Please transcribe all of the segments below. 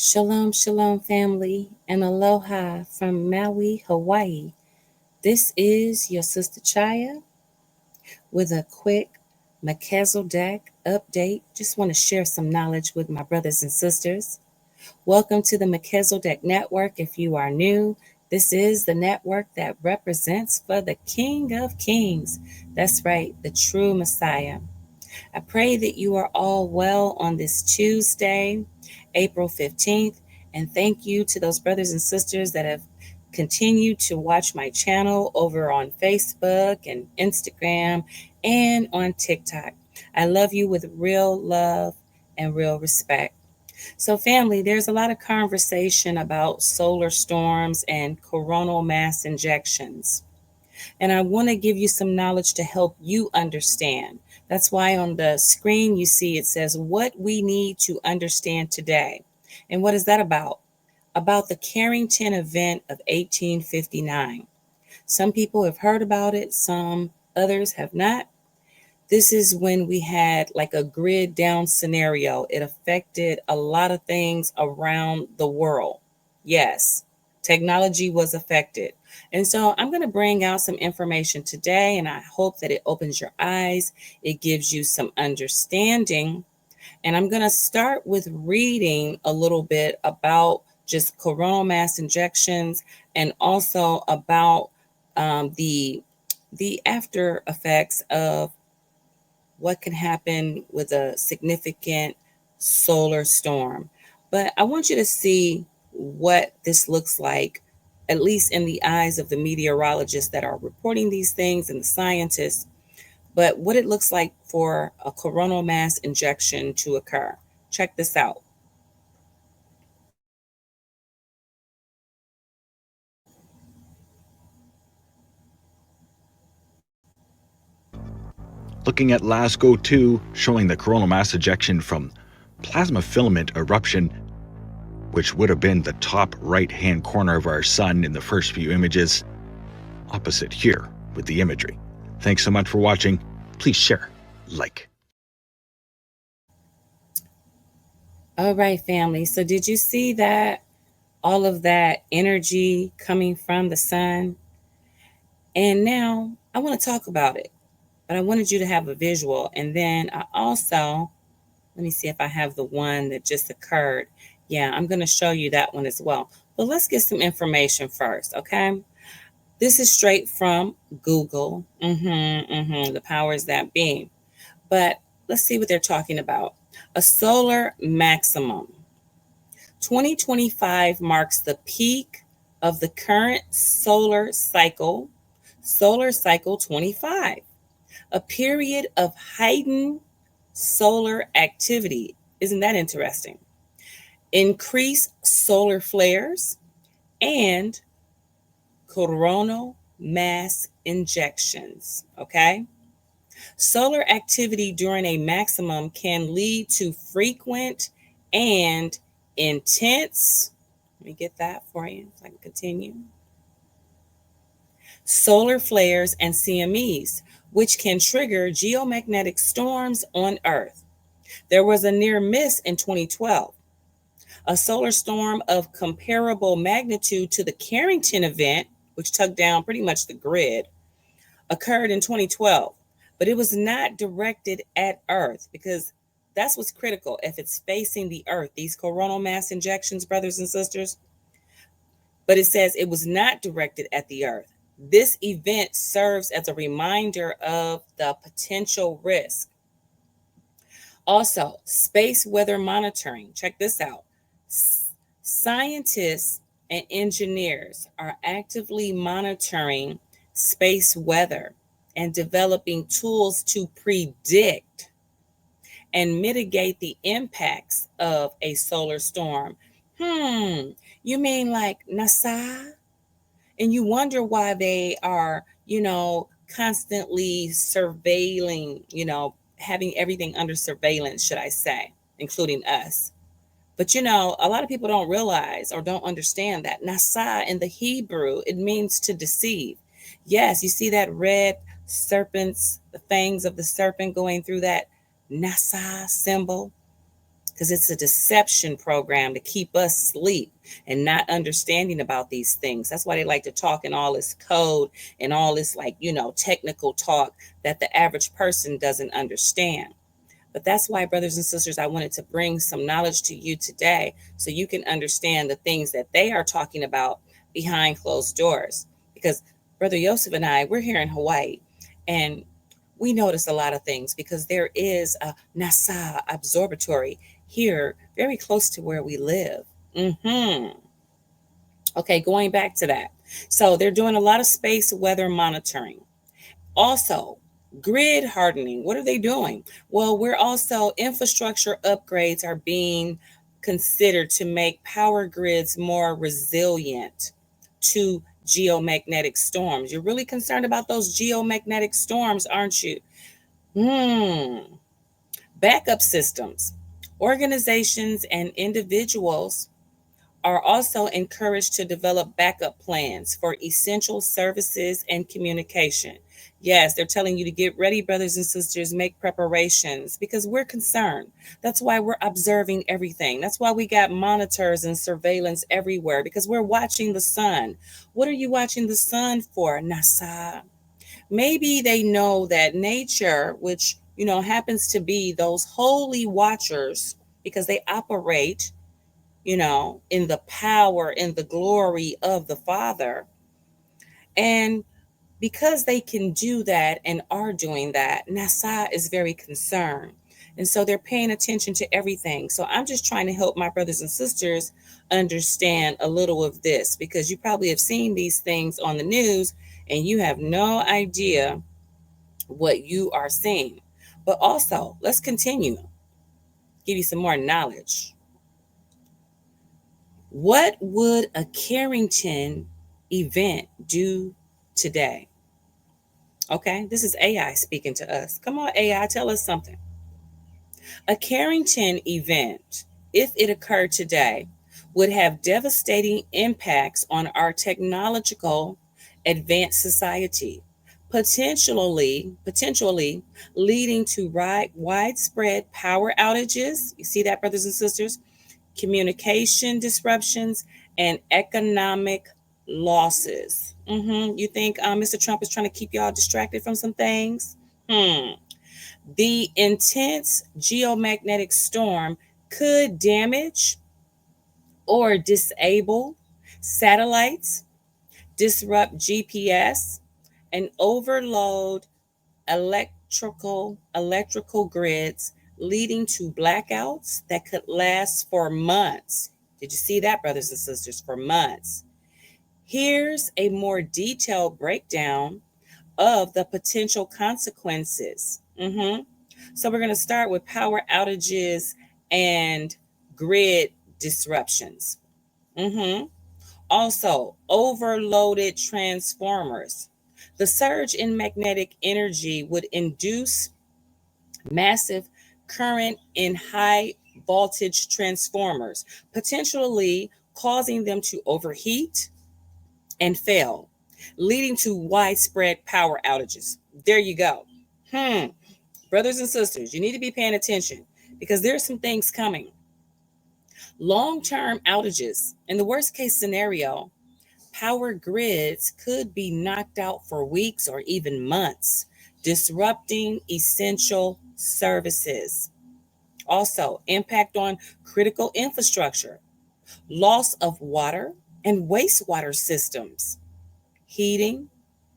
Shalom, shalom, family, and aloha from Maui, Hawaii. This is your sister Chaya with a quick Melchizedek update. Just want to share some knowledge with my brothers and sisters. Welcome to the Melchizedek Network. If you are new, this is the network that represents for the King of Kings. That's right, the true Messiah. I pray that you are all well on this Tuesday, April 15th. And thank you to those brothers and sisters that have continued to watch my channel over on Facebook and Instagram and on TikTok. I love you with real love and real respect. So, family, there's a lot of conversation about solar storms and coronal mass injections. And I want to give you some knowledge to help you understand. That's why on the screen you see it says what we need to understand today. And what is that about? About the Carrington event of 1859. Some people have heard about it, some others have not. This is when we had like a grid down scenario. It affected a lot of things around the world. Yes, technology was affected. And so I'm going to bring out some information today, and I hope that it opens your eyes. It gives you some understanding. And I'm going to start with reading a little bit about just coronal mass injections and also about the after effects of what can happen with a significant solar storm. But I want you to see what this looks like, at least in the eyes of the meteorologists that are reporting these things and the scientists, but what it looks like for a coronal mass injection to occur. Check this out. Looking at LASCO 2, showing the coronal mass ejection from plasma filament eruption, which would have been the top right-hand corner of our sun in the first few images, opposite here with the imagery. Thanks so much for watching. Please share, like. All right, family. So did you see that? All of that energy coming from the sun. And now I want to talk about it, but I wanted you to have a visual. And then I also, let me see if I have the one that just occurred. Yeah, I'm going to show you that one as well. But let's get some information first, okay? This is straight from Google, the powers that be. But let's see what they're talking about. A solar maximum. 2025 marks the peak of the current solar cycle 25, a period of heightened solar activity. Isn't that interesting? Increased solar flares and coronal mass injections. Okay. Solar activity during a maximum can lead to frequent and intense. Let me get that for you so I can continue. Solar flares and CMEs, which can trigger geomagnetic storms on Earth. There was a near miss in 2012. A solar storm of comparable magnitude to the Carrington event, which took down pretty much the grid, occurred in 2012, but it was not directed at Earth because that's what's critical. If it's facing the Earth, these coronal mass injections, brothers and sisters, but it says it was not directed at the Earth. This event serves as a reminder of the potential risk. Also, space weather monitoring. Check this out. Scientists and engineers are actively monitoring space weather and developing tools to predict and mitigate the impacts of a solar storm. You mean like NASA? And you wonder why they are, constantly surveilling, having everything under surveillance, should I say, including us. But a lot of people don't realize or don't understand that Nasa in the Hebrew, it means to deceive. Yes, you see that red serpents, the fangs of the serpent going through that Nasa symbol. because it's a deception program to keep us asleep and not understanding about these things. That's why they like to talk in all this code and all this, like, technical talk that the average person doesn't understand. But that's why, brothers and sisters, I wanted to bring some knowledge to you today so you can understand the things that they are talking about behind closed doors. Because Brother Yosef and I, we're here in Hawaii, and we notice a lot of things because there is a NASA observatory here very close to where we live. Okay, going back to that. So they're doing a lot of space weather monitoring. Also, grid hardening. What are they doing? Well, we're also infrastructure upgrades are being considered to make power grids more resilient to geomagnetic storms. You're really concerned about those geomagnetic storms, aren't you? Backup systems. Organizations and individuals are also encouraged to develop backup plans for essential services and communication. Yes, they're telling you to get ready, brothers and sisters, make preparations because we're concerned. That's why we're observing everything. That's why we got monitors and surveillance everywhere because we're watching the sun. What are you watching the sun for, NASA? Maybe they know that nature, which, happens to be those holy watchers because they operate in the power and the glory of the Father. And because they can do that and are doing that, NASA is very concerned. And so they're paying attention to everything. So I'm just trying to help my brothers and sisters understand a little of this because you probably have seen these things on the news and you have no idea what you are seeing. But also, let's continue, give you some more knowledge. What would a Carrington event do today? Okay, this is AI speaking to us. Come on, AI, tell us something. A Carrington event, if it occurred today, would have devastating impacts on our technological advanced society, potentially leading to widespread power outages. You see that, brothers and sisters? Communication disruptions, and economic losses. You think Mr. Trump is trying to keep y'all distracted from some things? The intense geomagnetic storm could damage or disable satellites, disrupt GPS, and overload electrical grids, leading to blackouts that could last for months. Did you see that, brothers and sisters? For months. Here's a more detailed breakdown of the potential consequences. So we're going to start with power outages and grid disruptions. Also, overloaded transformers. The surge in magnetic energy would induce massive current in high voltage transformers, potentially causing them to overheat and fail, leading to widespread power outages. There you go. Brothers and sisters, you need to be paying attention because there's some things coming. Long-term outages. In the worst case scenario, power grids could be knocked out for weeks or even months, disrupting essential services. Also, impact on critical infrastructure, loss of water and wastewater systems, heating,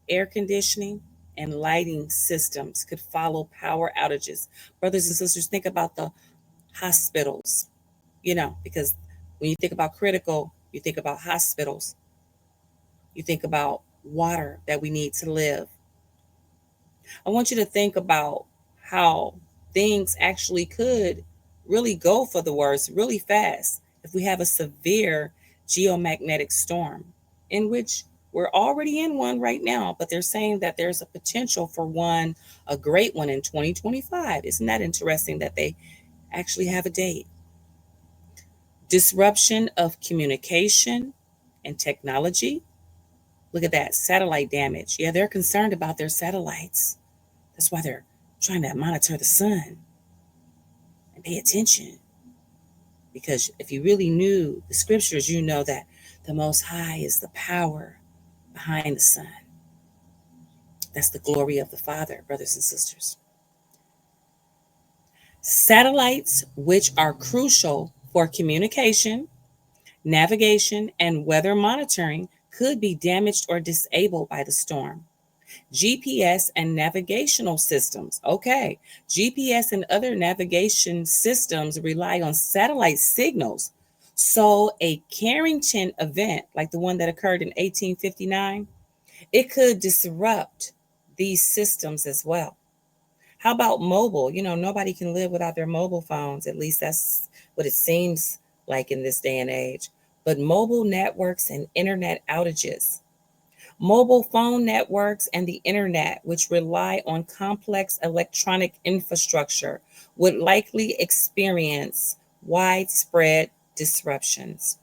air conditioning, and lighting systems could follow power outages. Brothers and sisters, think about the hospitals, because when you think about critical, you think about hospitals, you think about water that we need to live. I want you to think about how things actually could really go for the worse really fast if we have a severe geomagnetic storm, in which we're already in one right now, but they're saying that there's a potential for one, a great one in 2025. Isn't that interesting that they actually have a date? Disruption of communication and technology. Look at that, satellite damage. Yeah, they're concerned about their satellites. That's why they're trying to monitor the sun and pay attention. Because if you really knew the scriptures, you know that the Most High is the power behind the Son. That's the glory of the Father, brothers and sisters. Satellites, which are crucial for communication, navigation, and weather monitoring, could be damaged or disabled by the storm. GPS and navigational systems. Okay, GPS and other navigation systems rely on satellite signals. So, a Carrington event, like the one that occurred in 1859, it could disrupt these systems as well. How about mobile? Nobody can live without their mobile phones. At least that's what it seems like in this day and age. But mobile networks and internet outages. Mobile phone networks and the internet, which rely on complex electronic infrastructure, would likely experience widespread disruptions.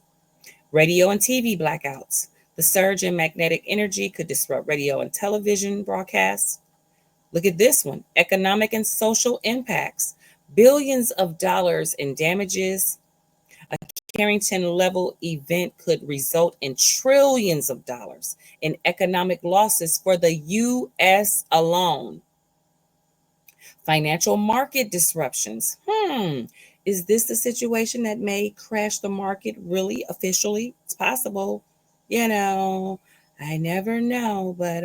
Radio and TV blackouts. The surge in magnetic energy could disrupt radio and television broadcasts. Look at this one: economic and social impacts. Billions of dollars in damages. A Carrington level event could result in trillions of dollars in economic losses for the U.S. alone. Financial market disruptions. Is this the situation that may crash the market really officially? It's possible. You know, I never know, but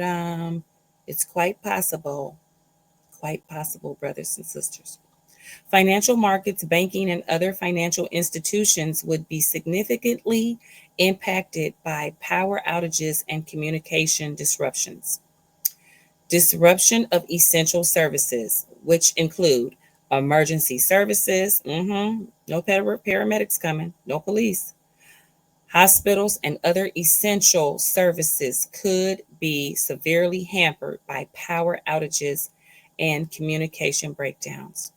it's quite possible. Quite possible, brothers and sisters. Financial markets, banking, and other financial institutions would be significantly impacted by power outages and communication disruptions. Disruption of essential services, which include emergency services, no paramedics coming, no police. Hospitals and other essential services could be severely hampered by power outages and communication breakdowns.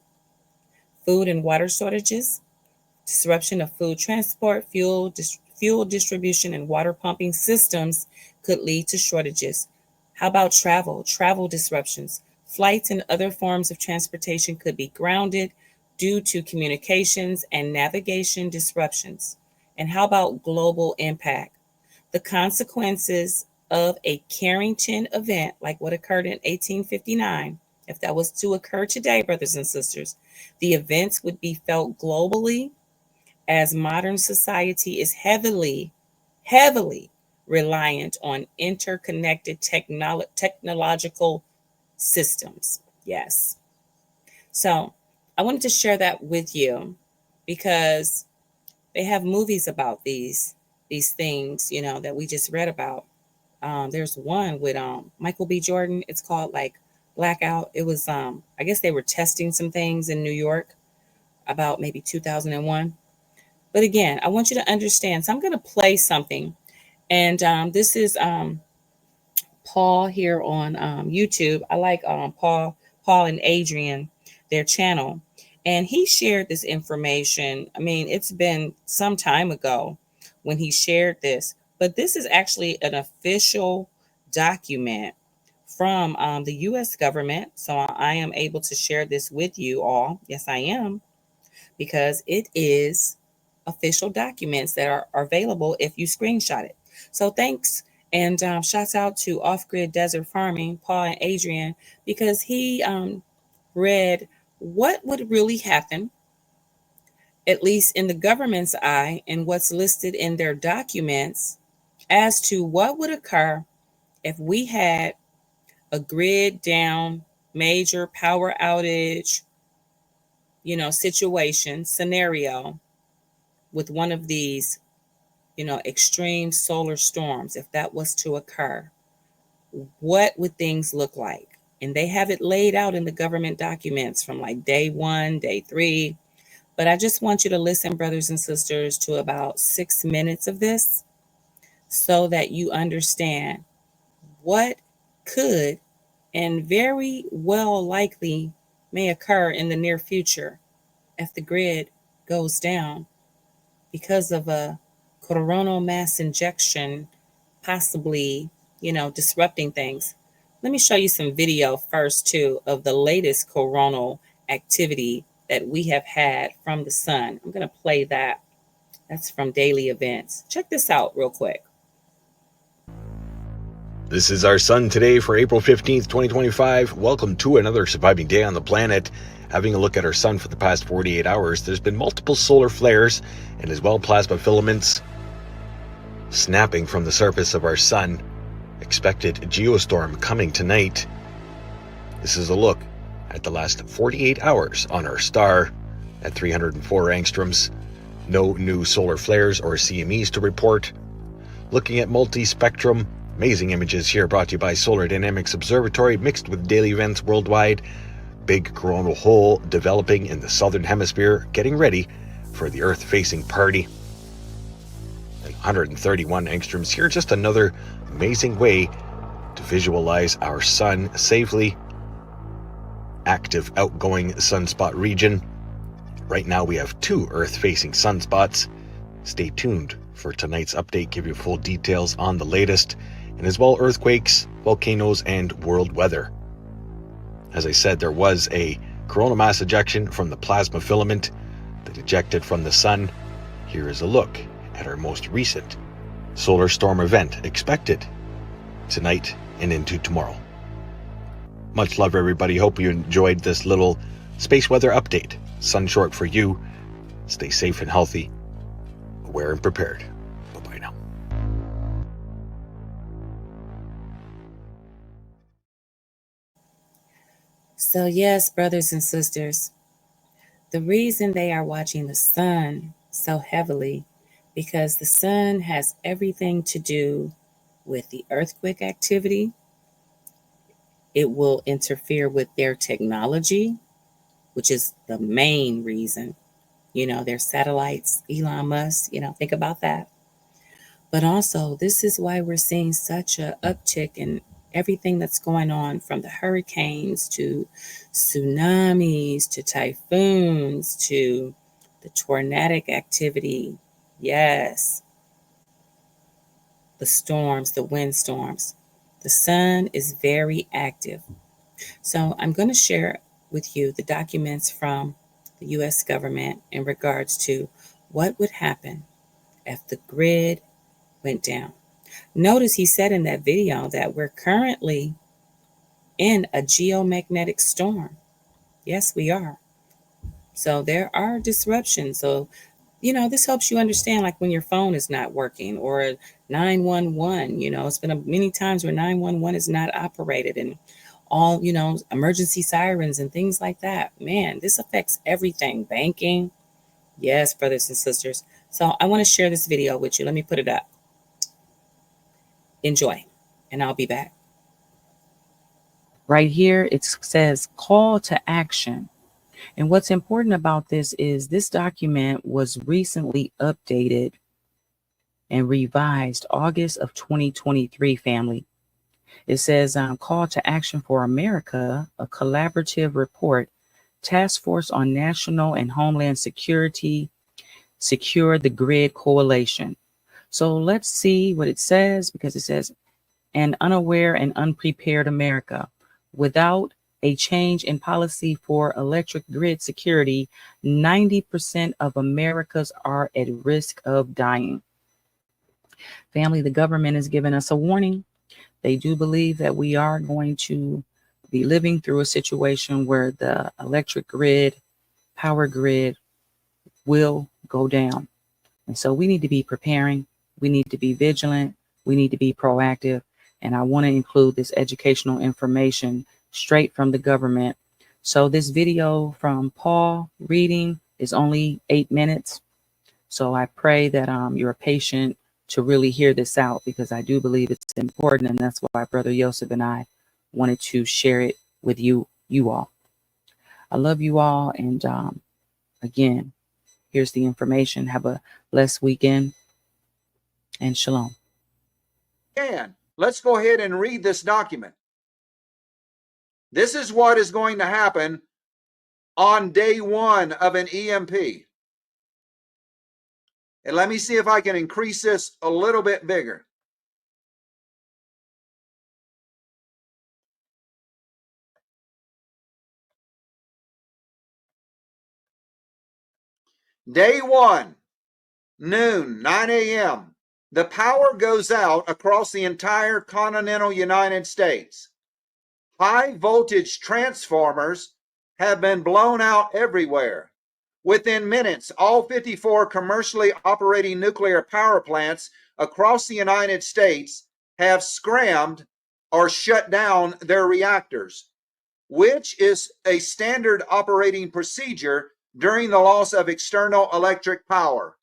Food and water shortages, disruption of food transport, fuel distribution, and water pumping systems could lead to shortages. How about travel? Travel disruptions. Flights and other forms of transportation could be grounded due to communications and navigation disruptions. And how about global impact? The consequences of a Carrington event, like what occurred in 1859, if that was to occur today, brothers and sisters, the events would be felt globally, as modern society is heavily reliant on interconnected technological systems. Yes. So I wanted to share that with you because they have movies about these things, that we just read about. There's one with Michael B. Jordan. It's called like Blackout. It was I guess they were testing some things in New York about maybe 2001. But again, I want you to understand. So I'm going to play something, and this is Paul here on YouTube. I like Paul and Adrian, their channel, and he shared this information. I mean, it's been some time ago when he shared this, but this is actually an official document from the U.S. government. So I am able to share this with you all. Yes, I am, because it is official documents that are available if you screenshot it. So thanks. And shouts out to Off Grid Desert Farming, Paul and Adrian, because he read what would really happen, at least in the government's eye, and what's listed in their documents as to what would occur if we had a grid down, major power outage, situation, scenario with one of these, extreme solar storms. If that was to occur, what would things look like? And they have it laid out in the government documents from like day 1, day 3. But I just want you to listen, brothers and sisters, to about 6 minutes of this so that you understand what could and very well likely may occur in the near future if the grid goes down because of a coronal mass injection, possibly, disrupting things. Let me show you some video first, too, of the latest coronal activity that we have had from the sun. I'm going to play that. That's from daily events. Check this out real quick. This is our sun today for April 15th, 2025. Welcome to another surviving day on the planet. Having a look at our sun for the past 48 hours, there's been multiple solar flares and as well plasma filaments snapping from the surface of our sun. Expected geostorm coming tonight. This is a look at the last 48 hours on our star at 304 angstroms. No new solar flares or CMEs to report. Looking at multi-spectrum, amazing images here brought to you by Solar Dynamics Observatory mixed with daily events worldwide. Big coronal hole developing in the southern hemisphere, getting ready for the Earth-facing party. And 131 angstroms here, just another amazing way to visualize our sun safely. Active outgoing sunspot region. Right now we have 2 Earth-facing sunspots. Stay tuned for tonight's update, give you full details on the latest, and as well earthquakes, volcanoes, and world weather. As I said, there was a coronal mass ejection from the plasma filament that ejected from the sun. Here is a look at our most recent solar storm event expected tonight and into tomorrow. Much love, everybody. Hope you enjoyed this little space weather update. Sun short for you. Stay safe and healthy, aware and prepared. Bye-bye now. So, yes, brothers and sisters, the reason they are watching the sun so heavily because the sun has everything to do with the earthquake activity. It will interfere with their technology, which is the main reason. Their satellites, Elon Musk, think about that. But also, this is why we're seeing such a uptick in everything that's going on, from the hurricanes to tsunamis to typhoons to the tornadic activity. Yes, the storms, the windstorms. The sun is very active. So I'm going to share with you the documents from the U.S. government in regards to what would happen if the grid went down. Notice he said in that video that we're currently in a geomagnetic storm. Yes, we are. So there are disruptions. So, this helps you understand, like when your phone is not working, or 911. It's been many times where 911 is not operated, and all, emergency sirens and things like that. Man, this affects everything. Banking. Yes, brothers and sisters. So I want to share this video with you. Let me put it up. Enjoy, and I'll be back. Right here, it says call to action. And what's important about this is this document was recently updated and revised August of 2023, family. It says call to action for America, a collaborative report, task force on national and homeland security, secure the grid coalition. So let's see what it says, because it says an unaware and unprepared America. Without a change in policy for electric grid security, 90% of Americans are at risk of dying. Family, the government has given us a warning. They do believe that we are going to be living through a situation where the electric grid, power grid will go down. And so we need to be preparing. We need to be vigilant. We need to be proactive. And I want to include this educational information straight from the government. So this video from Paul reading is only 8 minutes. So I pray that you're patient to really hear this out, because I do believe it's important. And that's why Brother Joseph and I wanted to share it with you all. I love you all. And again, here's the information. Have a blessed weekend, and shalom. And let's go ahead and read this document. This is what is going to happen on day 1 of an EMP. And let me see if I can increase this a little bit bigger. Day 1, noon, 9 a.m., the power goes out across the entire continental United States. High voltage transformers have been blown out everywhere. Within minutes, all 54 commercially operating nuclear power plants across the United States have scrammed or shut down their reactors, which is a standard operating procedure during the loss of external electric power.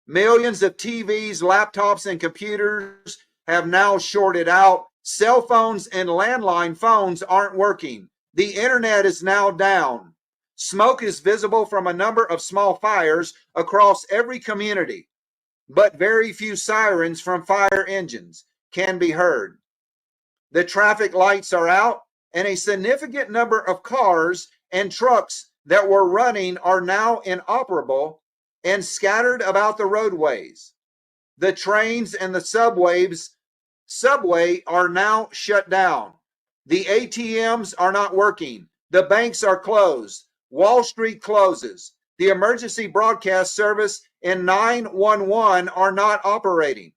Millions of TVs, laptops, and computers have now shorted out. Cell phones and landline phones aren't working. The internet is now down. Smoke is visible from a number of small fires across every community, but very few sirens from fire engines can be heard. The traffic lights are out, and a significant number of cars and trucks that were running are now inoperable and scattered about the roadways. The trains and the subway are now shut down. The ATMs are not working. The banks are closed. Wall Street closes. The emergency broadcast service and 911 are not operating.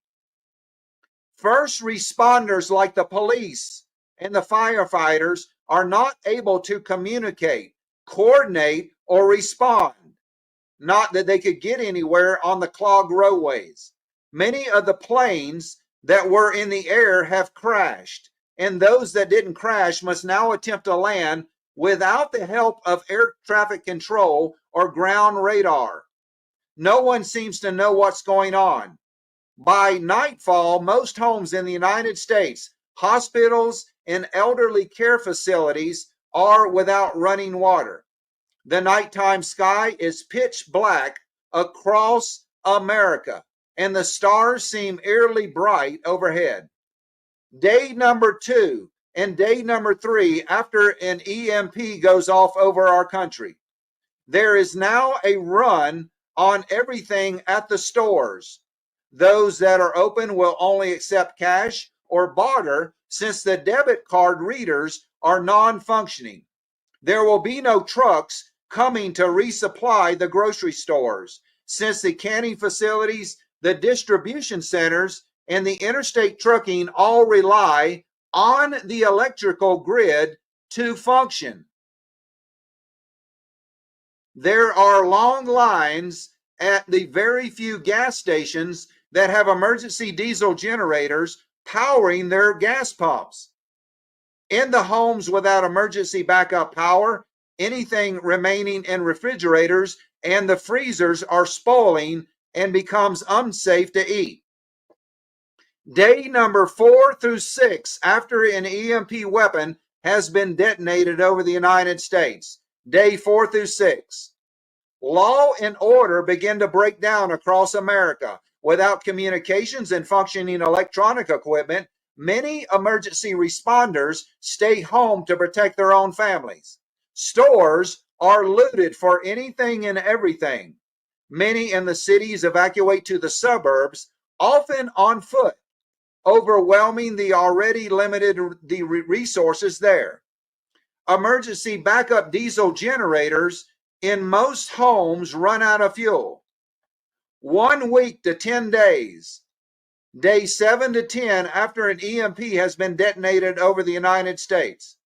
First responders like the police and the firefighters are not able to communicate, coordinate, or respond. Not that they could get anywhere on the clogged roadways. Many of the planes that were in the air have crashed, and those that didn't crash must now attempt to land without the help of air traffic control or ground radar. No one seems to know what's going on. By nightfall, most homes in the United States, hospitals, and elderly care facilities are without running water. The nighttime sky is pitch black across America, and the stars seem eerily bright overhead. Day number 2 and day number 3 after an EMP goes off over our country. There is now a run on everything at the stores. Those that are open will only accept cash or barter since the debit card readers are non-functioning. There will be no trucks coming to resupply the grocery stores since the canning facilities, the distribution centers, and the interstate trucking all rely on the electrical grid to function. There are long lines at the very few gas stations that have emergency diesel generators powering their gas pumps. In the homes without emergency backup power, anything remaining in refrigerators and the freezers are spoiling and becomes unsafe to eat. Day number 4 through 6 after an EMP weapon has been detonated over the United States. Day 4 through 6. Law and order begin to break down across America. Without communications and functioning electronic equipment, many emergency responders stay home to protect their own families. Stores are looted for anything and everything. Many in the cities evacuate to the suburbs, often on foot, overwhelming the already limited resources there. Emergency backup diesel generators in most homes run out of fuel. 1 week to 10 days. Day 7 to 10 after an EMP has been detonated over the United States.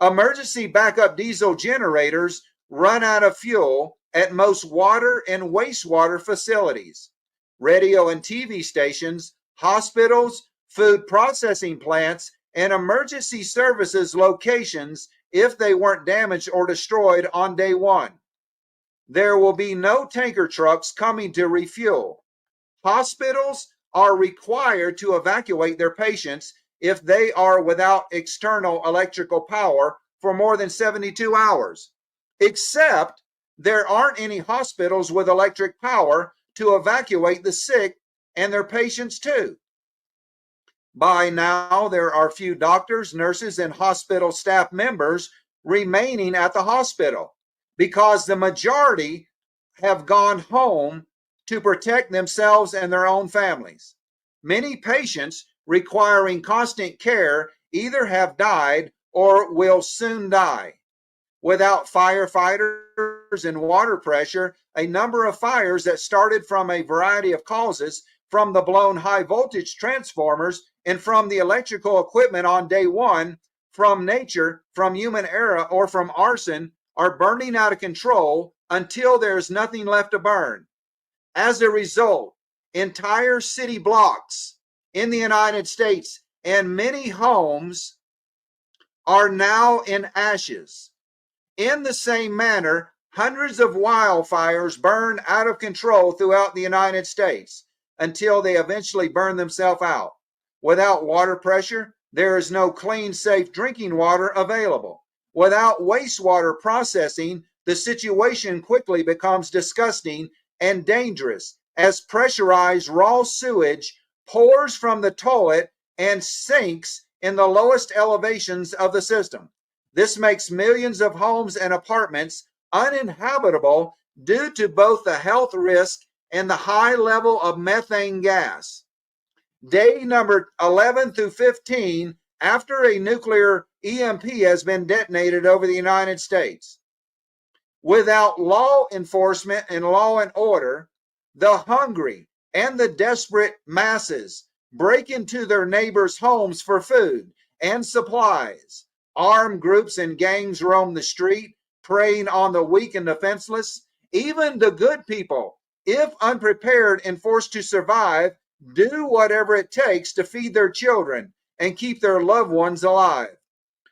Emergency backup diesel generators run out of fuel at most water and wastewater facilities, radio and TV stations, hospitals, food processing plants, and emergency services locations if they weren't damaged or destroyed on day 1. There will be no tanker trucks coming to refuel. Hospitals are required to evacuate their patients if they are without external electrical power for more than 72 hours, except there aren't any hospitals with electric power to evacuate the sick and their patients too. By now, there are few doctors, nurses, and hospital staff members remaining at the hospital because the majority have gone home to protect themselves and their own families. Many patients requiring constant care either have died or will soon die. without firefighters and water pressure, a number of fires that started from a variety of causes, from the blown high voltage transformers and from the electrical equipment on day one, from nature, from human error, or from arson, are burning out of control until there's nothing left to burn. As a result, entire city blocks in the United States and many homes are now in ashes. In the same manner, hundreds of wildfires burn out of control throughout the United States until they eventually burn themselves out. Without water pressure, there is no clean, safe drinking water available. Without wastewater processing, the situation quickly becomes disgusting and dangerous as pressurized raw sewage pours from the toilet and sinks in the lowest elevations of the system. This makes millions of homes and apartments uninhabitable due to both the health risk and the high level of methane gas. Day number 11 through 15 after a nuclear EMP has been detonated over the United States. Without law enforcement and law and order, the hungry and the desperate masses break into their neighbors' homes for food and supplies. Armed groups and gangs roam the street, preying on the weak and defenseless. Even the good people, if unprepared and forced to survive, do whatever it takes to feed their children and keep their loved ones alive.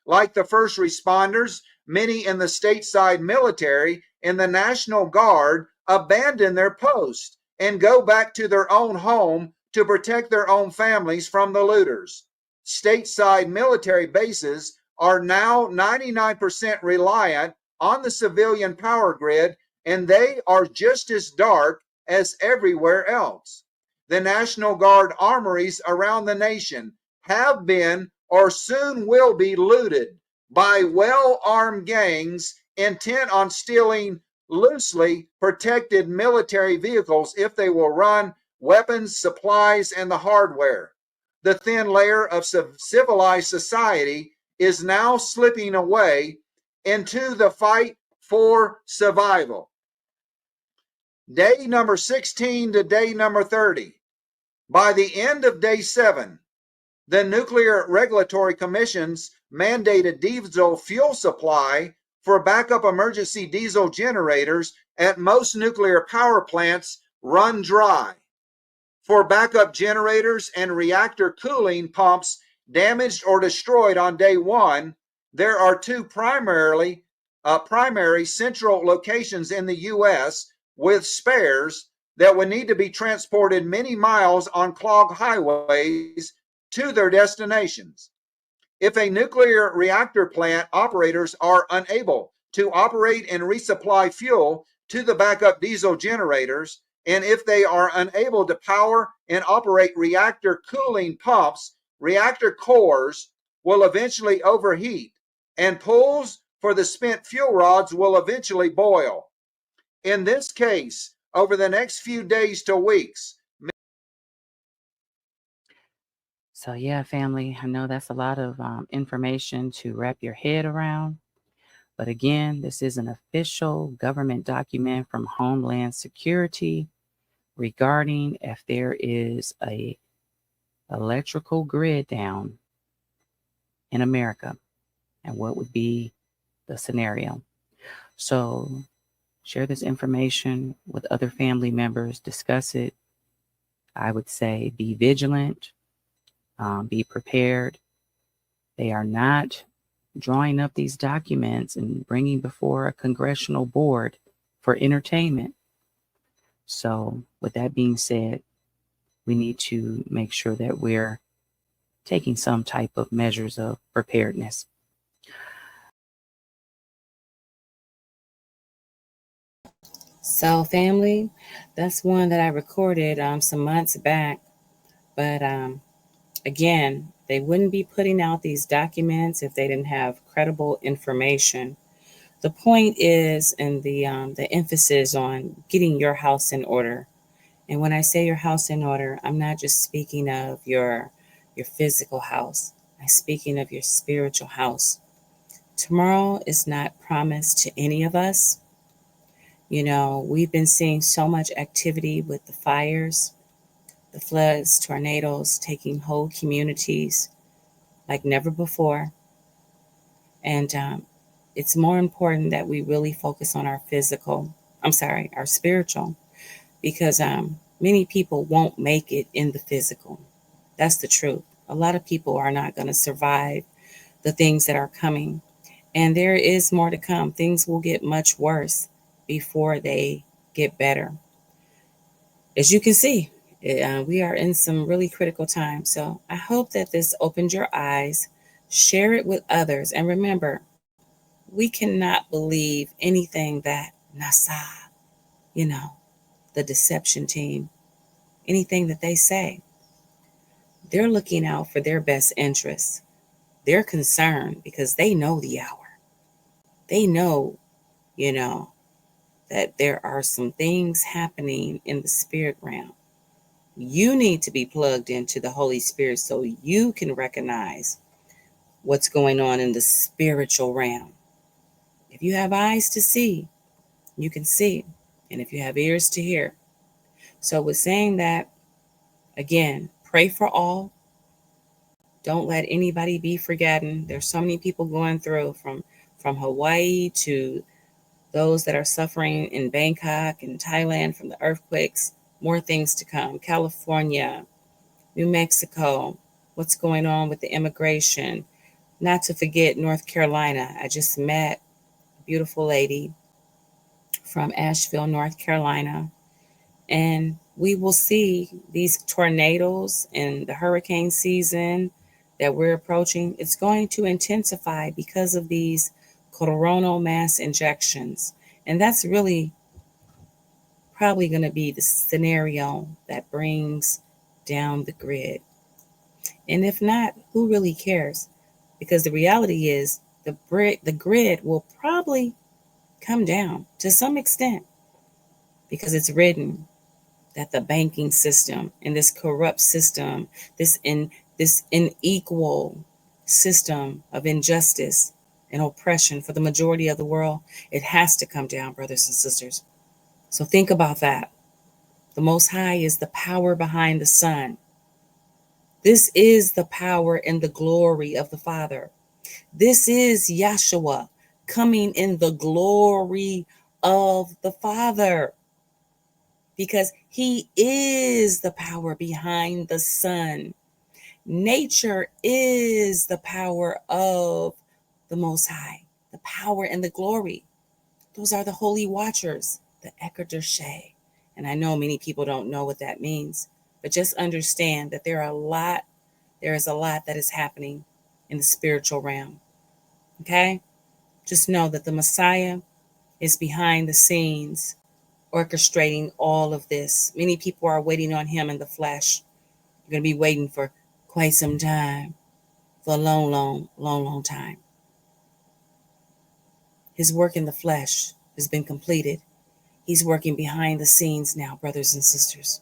Like the first responders, many in the stateside military and the National Guard abandon their post and go back to their own home to protect their own families from the looters. Stateside military bases are now 99% reliant on the civilian power grid, and they are just as dark as everywhere else. The National Guard armories around the nation have been or soon will be looted by well-armed gangs intent on stealing loosely protected military vehicles if they will run weapons, supplies, and the hardware. The thin layer of civilized society is now slipping away into the fight for survival. Day number 16 to day number 30. By the end of day 7, the Nuclear Regulatory Commission's mandated diesel fuel supply for backup emergency diesel generators at most nuclear power plants run dry. For backup generators and reactor cooling pumps damaged or destroyed on day 1, there are two primary central locations in the U.S. with spares that would need to be transported many miles on clogged highways to their destinations. If a nuclear reactor plant operators are unable to operate and resupply fuel to the backup diesel generators, and if they are unable to power and operate reactor cooling pumps, reactor cores will eventually overheat, and pools for the spent fuel rods will eventually boil. In this case, over the next few days to weeks. So, yeah, family, I know that's a lot of information to wrap your head around. But again, this is an official government document from Homeland Security regarding if there is a electrical grid down in America and what would be the scenario. So share this information with other family members, discuss it. I would say be vigilant, be prepared. They are not drawing up these documents and bringing before a congressional board for entertainment. So with that being said, we need to make sure that we're taking some type of measures of preparedness. So, family, that's one that I recorded some months back. But again, they wouldn't be putting out these documents if they didn't have credible information. The point is, and the emphasis on getting your house in order. And when I say your house in order, I'm not just speaking of your physical house. I'm speaking of your spiritual house. Tomorrow is not promised to any of us. We've been seeing so much activity with the fires, the floods, tornadoes taking whole communities like never before. And it's more important that we really focus on our spiritual, because many people won't make it in the physical. That's the truth. A lot of people are not going to survive the things that are coming. And there is more to come. Things will get much worse before they get better. As you can see, we are in some really critical times. So I hope that this opened your eyes. Share it with others. And remember, we cannot believe anything that NASA, you know, the deception team, anything that they say. They're looking out for their best interests. They're concerned because they know the hour. They know, you know, that there are some things happening in the spirit realm. You need to be plugged into the Holy Spirit so you can recognize what's going on in the spiritual realm. If you have eyes to see, you can see. And if you have ears to hear. So, with saying that, again, pray for all. Don't let anybody be forgotten. There's so many people going through from Hawaii to those that are suffering in Bangkok and Thailand from the earthquakes. More things to come. California, New Mexico, what's going on with the immigration. Not to forget North Carolina. I just met a beautiful lady from Asheville, North Carolina. And we will see these tornadoes and the hurricane season that we're approaching. It's going to intensify because of these coronal mass injections. And that's really probably going to be the scenario that brings down the grid. And if not, who really cares? Because the reality is the grid will probably come down to some extent, because it's written that the banking system and this corrupt system, this unequal system of injustice and oppression for the majority of the world, it has to come down, brothers and sisters. So think about that. The Most High is the power behind the Son. This is the power and the glory of the Father. This is Yahshua coming in the glory of the Father, because he is the power behind the Son. Nature is the power of the Most High, the power and the glory. Those are the holy watchers, the Eker Dershe. And I know many people don't know what that means, but just understand that there is a lot that is happening in the spiritual realm. Okay? Just know that the Messiah is behind the scenes orchestrating all of this. Many people are waiting on him in the flesh. You're going to be waiting for quite some time, for a long, long, long, long time. His work in the flesh has been completed. He's working behind the scenes now, brothers and sisters.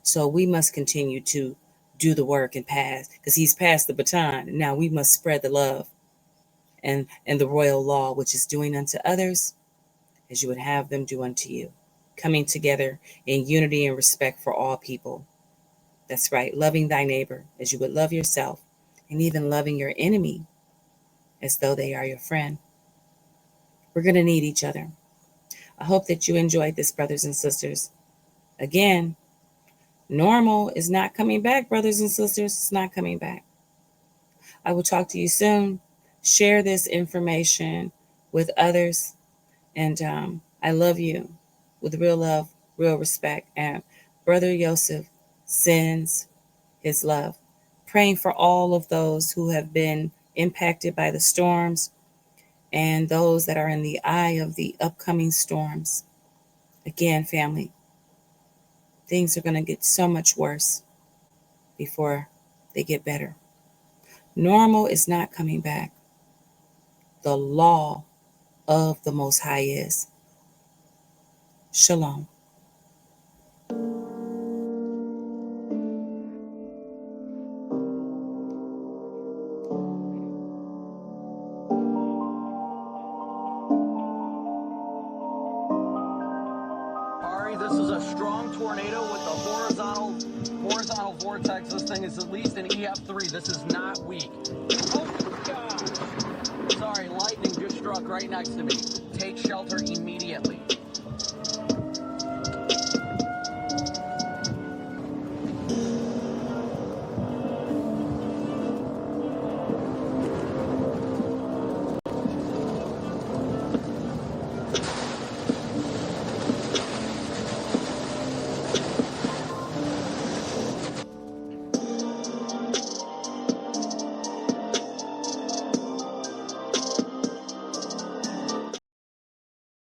So we must continue to do the work and pass, because he's passed the baton. Now we must spread the love and the royal law, which is doing unto others as you would have them do unto you. Coming together in unity and respect for all people. That's right, loving thy neighbor as you would love yourself, and even loving your enemy as though they are your friend. We're going to need each other. I hope that you enjoyed this, brothers and sisters. Again, normal is not coming back, brothers and sisters. It's not coming back. I will talk to you soon. Share this information with others. And I love you with real love, real respect. And Brother Yosef sends his love. Praying for all of those who have been impacted by the storms and those that are in the eye of the upcoming storms. Again, family, things are going to get so much worse before they get better. Normal is not coming back. The law of the Most High is. Shalom. strong tornado with the horizontal vortex. This thing is at least an EF3. This is not weak. Oh my gosh. Sorry, lightning just struck right next to me. Take shelter immediately.